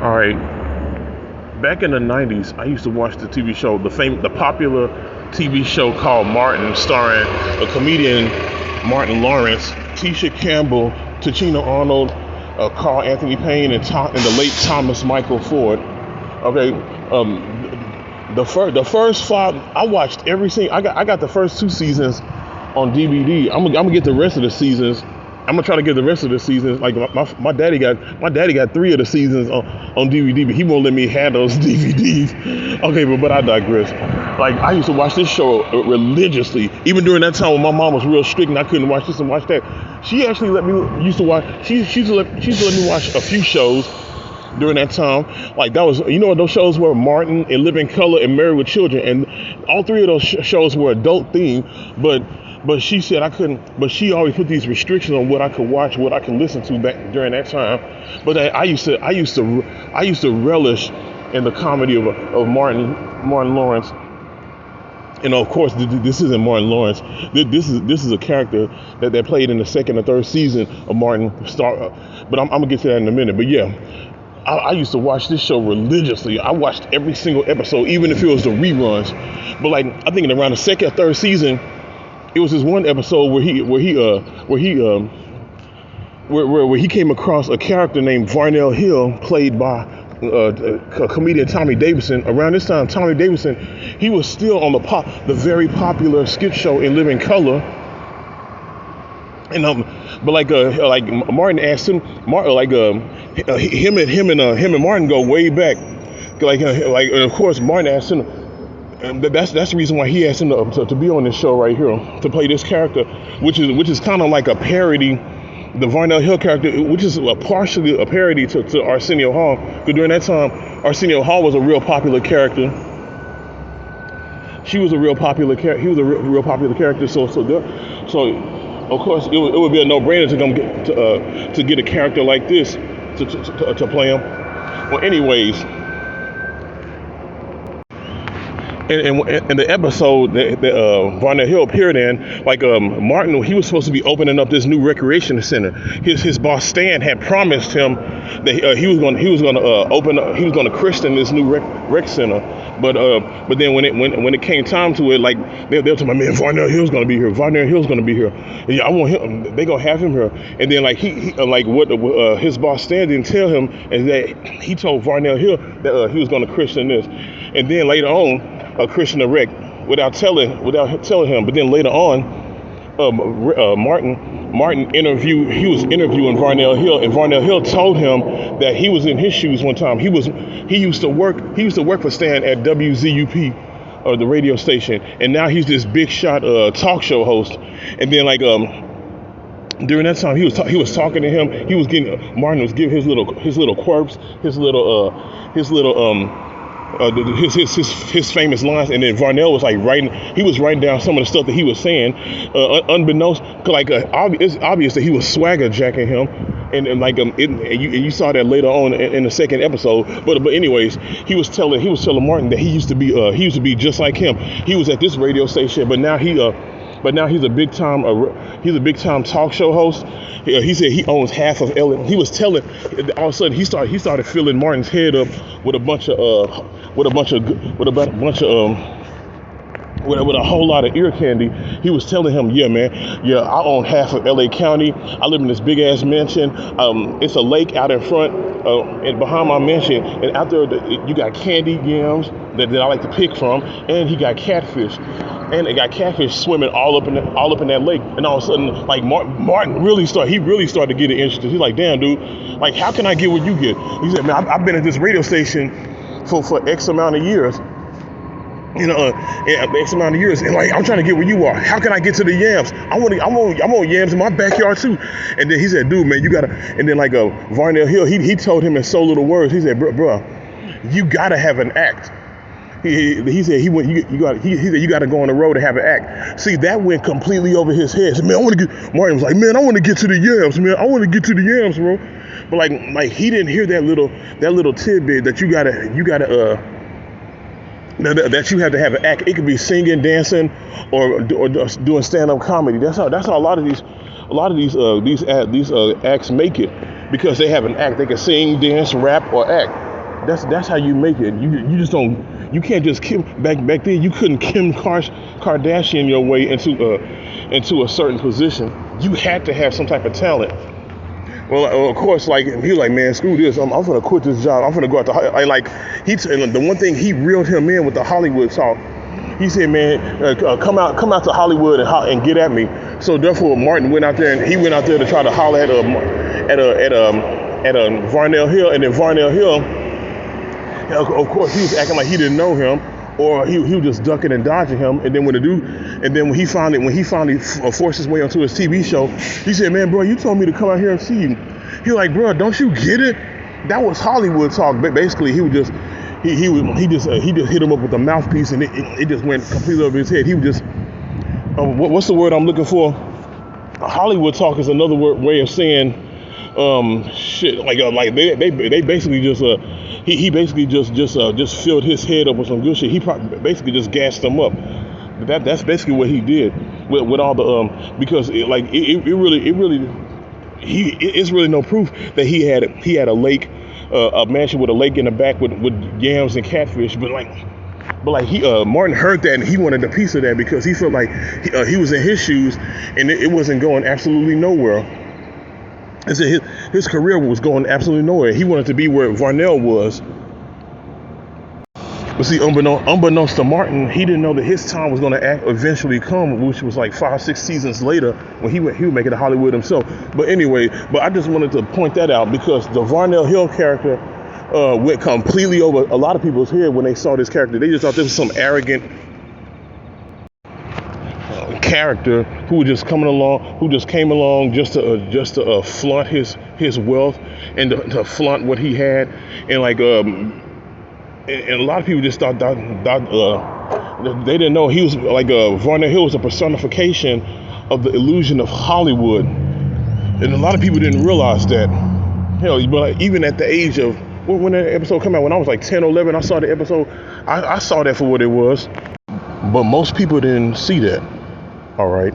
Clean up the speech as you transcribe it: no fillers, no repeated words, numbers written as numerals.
All right, back in the '90s, I used to watch the TV show, the popular TV show called Martin, starring a comedian, Martin Lawrence, Tisha Campbell, Tachina Arnold, Carl Anthony Payne, and the late Thomas Michael Ford. Okay, the first five I watched every single. I got the first two seasons on DVD. I'm gonna get the rest of the seasons. I'm gonna try to get the rest of the seasons. Like my daddy got three of the seasons on DVD, but he won't let me have those DVDs. Okay, but I digress. Like I used to watch this show religiously, even during that time when my mom was real strict and I couldn't watch this and watch that. She actually let me used to watch. She used to let me watch a few shows during that time. Like that was, you know what those shows were? Martin and Living Color and Married with Children, and all three of those shows were adult themed, but she said I couldn't. But she always put these restrictions on what I could watch, what I could listen to back during that time. But I used to relish in the comedy of Martin Lawrence. And of course, this isn't Martin Lawrence. This is a character that played in the second or third season of Martin. But I'm gonna get to that in a minute. But yeah, I used to watch this show religiously. I watched every single episode, even if it was the reruns. But like I think in around the second or third season, it was this one episode where he came across a character named Varnell Hill, played by comedian Tommy Davidson. Around this time, Tommy Davidson, he was still on the very popular skit show In Living Color. And but like Martin asked him, him and Martin go way back. And of course Martin asked him. And that's the reason why he asked him to be on this show right here, to play this character, which is kind of like a parody, the Varnell Hill character, which is partially a parody to Arsenio Hall. Because during that time, Arsenio Hall was a real popular character. He was a real popular character. So of course it would be a no-brainer to get a character like this to play him. Well, anyways. In the episode that Varnell Hill appeared in, like Martin, he was supposed to be opening up this new recreation center. His boss Stan had promised him that he was going to christen this new rec center. But then when it came time to it, like they'll tell my man Varnell Hill's going to be here. Varnell Hill's going to be here. And yeah, I want him. They gonna have him here. And then like he like what his boss Stan didn't tell him is that he told Varnell Hill that he was going to christen this. And then later on, Christian Rec without telling him. But then later on, Martin was interviewing Varnell Hill, and Varnell Hill told him that he was in his shoes one time. He used to work for Stan at WZUP, the radio station, and now he's this big shot talk show host. And then like during that time, he was talking to him. Martin was giving his little quirks, his famous lines, and then Varnell was like writing down some of the stuff that he was saying, unbeknownst, like it's obvious that he was swagger jacking him, and you saw that later on in the second episode. But anyways, he was telling Martin that he used to be just like him. He was at this radio station, but now he's a big time talk show host. He said he owns half of LA. He was telling, all of a sudden he started filling Martin's head up with a whole lot of ear candy. He was telling him, I own half of LA County. I live in this big ass mansion. It's a lake out in front and behind my mansion, and out there you got candy yams that I like to pick from, and he got catfish. And they got catfish swimming all up in that lake. And all of a sudden, like Martin really started to get interested. He's like, damn, dude, like how can I get what you get? He said, man, I've been at this radio station for X amount of years. X amount of years, and like I'm trying to get where you are. How can I get to the yams? I want yams in my backyard too. And then he said, dude, man, you gotta. And then like Varnell Hill, he told him in so little words. He said, bro, you gotta have an act. He said you got to go on the road to have an act. See, that went completely over his head. Said, man, Martin was like, man, I want to get to the yams, man. I want to get to the yams, bro. But like he didn't hear that little tidbit that you gotta that you have to have an act. It could be singing, dancing, or doing stand-up comedy. That's how a lot of these acts make it, because they have an act. They can sing, dance, rap, or act. That's how you make it. You just don't. You can't just back then. You couldn't Kardashian your way into a certain position. You had to have some type of talent. Well, of course, like he was like, man, screw this. I'm gonna quit this job. I'm gonna go out to and the one thing he reeled him in with the Hollywood talk. He said, man, come out to Hollywood and get at me. So therefore, Martin went out there and he went out there to try to holler at Varnell Hill, and then Varnell Hill, of course, he was acting like he didn't know him, or he was just ducking and dodging him. And then when he finally forced his way onto his TV show, he said, man, bro, you told me to come out here and see you. He was like, bro, don't you get it? That was Hollywood talk. But basically, he just hit him up with a mouthpiece, and it just went completely over his head. He was just, what's the word I'm looking for? Hollywood talk is another way of saying shit. Like they basically just he basically just filled his head up with some good shit. He probably basically just gassed him up. But that's basically what he did with all the because it's really no proof that he had a lake, a mansion with a lake in the back with yams and catfish. But Martin heard that and he wanted a piece of that because he felt like he was in his shoes and it wasn't going absolutely nowhere. I said his career was going absolutely nowhere. He wanted to be where Varnell was. But see, unbeknownst to Martin, he didn't know that his time was going to eventually come, which was like 5-6 seasons later when he would make it to Hollywood himself. But anyway, I just wanted to point that out because the Varnell Hill character went completely over a lot of people's head when they saw this character. They just thought this was some arrogant character who just came along just to flaunt his wealth and to flaunt what he had, and and a lot of people just thought they didn't know he was Varnell Hill was a personification of the illusion of Hollywood, and a lot of people didn't realize that. Hell, but even at the age of when that episode came out, when I was like 10 or 11, I saw the episode. I saw that for what it was, but most people didn't see that. All right.